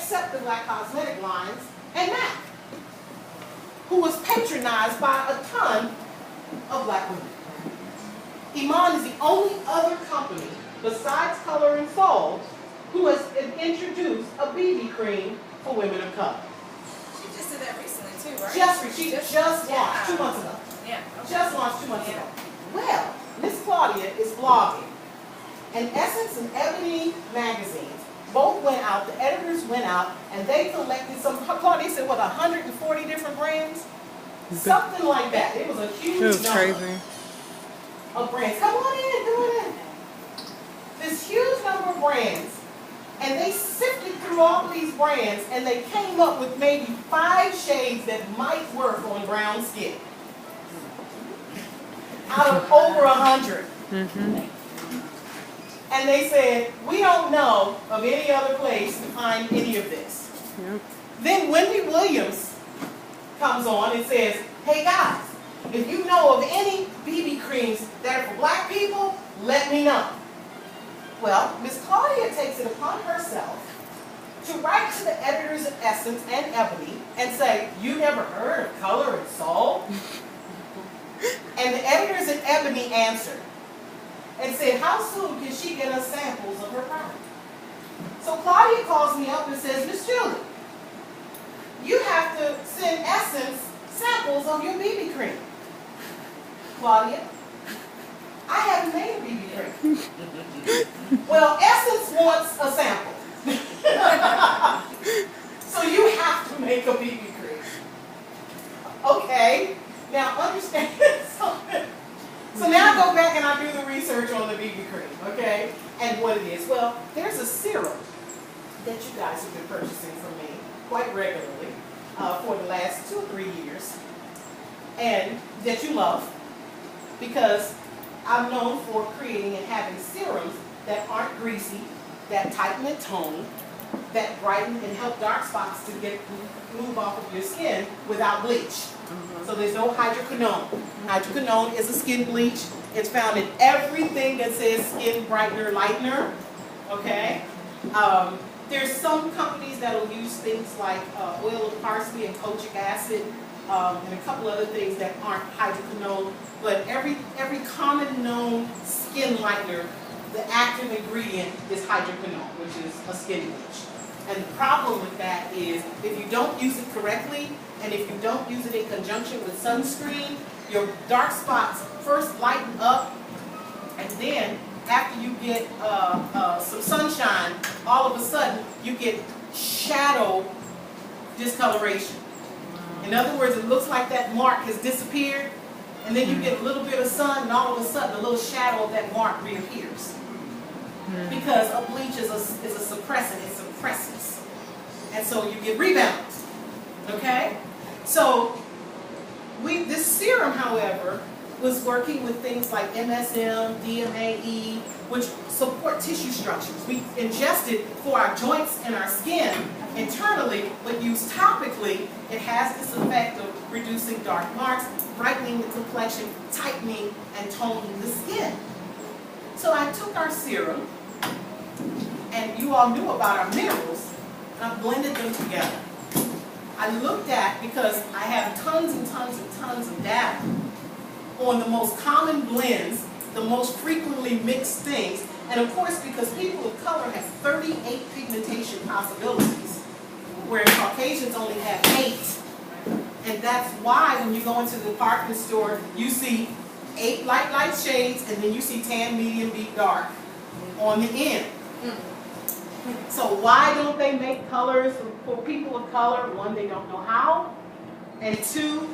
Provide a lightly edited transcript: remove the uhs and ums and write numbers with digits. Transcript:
except the black cosmetic lines, and MAC, who was patronized by a ton of black women. Iman is the only other company besides Color and Soul who has introduced a BB cream for women of color. She just did that recently too, right? She just launched 2 months ago. Yeah. Okay. Just launched 2 months ago. Well, Miss Claudia is blogging, and Essence and Ebony magazines both went out, the editors went out, and they collected some, Claudia said, what, 140 different brands? Something like that. It was a huge number crazy. of brands. Come on in, come on in. This huge number of brands, and they sifted through all of these brands, and they came up with maybe 5 shades that might work on brown skin. Out of over 100. And they said, we don't know of any other place to find any of this. Yep. Then Wendy Williams comes on and says, hey guys, if you know of any BB creams that are for black people, let me know. Well, Miss Claudia takes it upon herself to write to the editors of Essence and Ebony and say, you never heard of Color and Soul? And the editors at Ebony answered and said, how soon can she get us samples of her product? So Claudia calls me up and says, Miss Julie, you have to send Essence samples of your BB cream. Claudia, I haven't made a BB cream. Well, Essence wants a sample. So you have to make a BB cream. Okay, now understand something. So now I go back and I do the research on the BB cream, okay, and what it is. Well, there's a serum that you guys have been purchasing from me quite regularly for the last 2 or 3 years, and that you love, because I'm known for creating and having serums that aren't greasy, that tighten and tone, that brighten and help dark spots to move off of your skin without bleach. So there's no hydroquinone. Hydroquinone is a skin bleach. It's found in everything that says skin brightener, lightener. Okay? There's some companies that will use things like oil of parsley and kojic acid and a couple other things that aren't hydroquinone. But every common known skin lightener, the active ingredient is hydroquinone, which is a skin bleach. And the problem with that is if you don't use it correctly, and if you don't use it in conjunction with sunscreen, your dark spots first lighten up, and then after you get some sunshine, all of a sudden you get shadow discoloration. In other words, it looks like that mark has disappeared, and then you get a little bit of sun, and all of a sudden a little shadow of that mark reappears. Because a bleach is a suppressant, it suppresses. And so you get rebounds. Okay? So this serum, however, was working with things like MSM, DMAE, which support tissue structures. We ingest it for our joints and our skin internally, but used topically, it has this effect of reducing dark marks, brightening the complexion, tightening and toning the skin. So I took our serum, and you all knew about our minerals, and I blended them together. I looked at, because I have tons and tons and tons of data on the most common blends, the most frequently mixed things, and of course because people of color have 38 pigmentation possibilities, whereas Caucasians only have 8. And that's why when you go into the department store, you see 8 light shades, and then you see tan, medium, deep, dark on the end. So why don't they make colors for people of color? 1, they don't know how, and 2,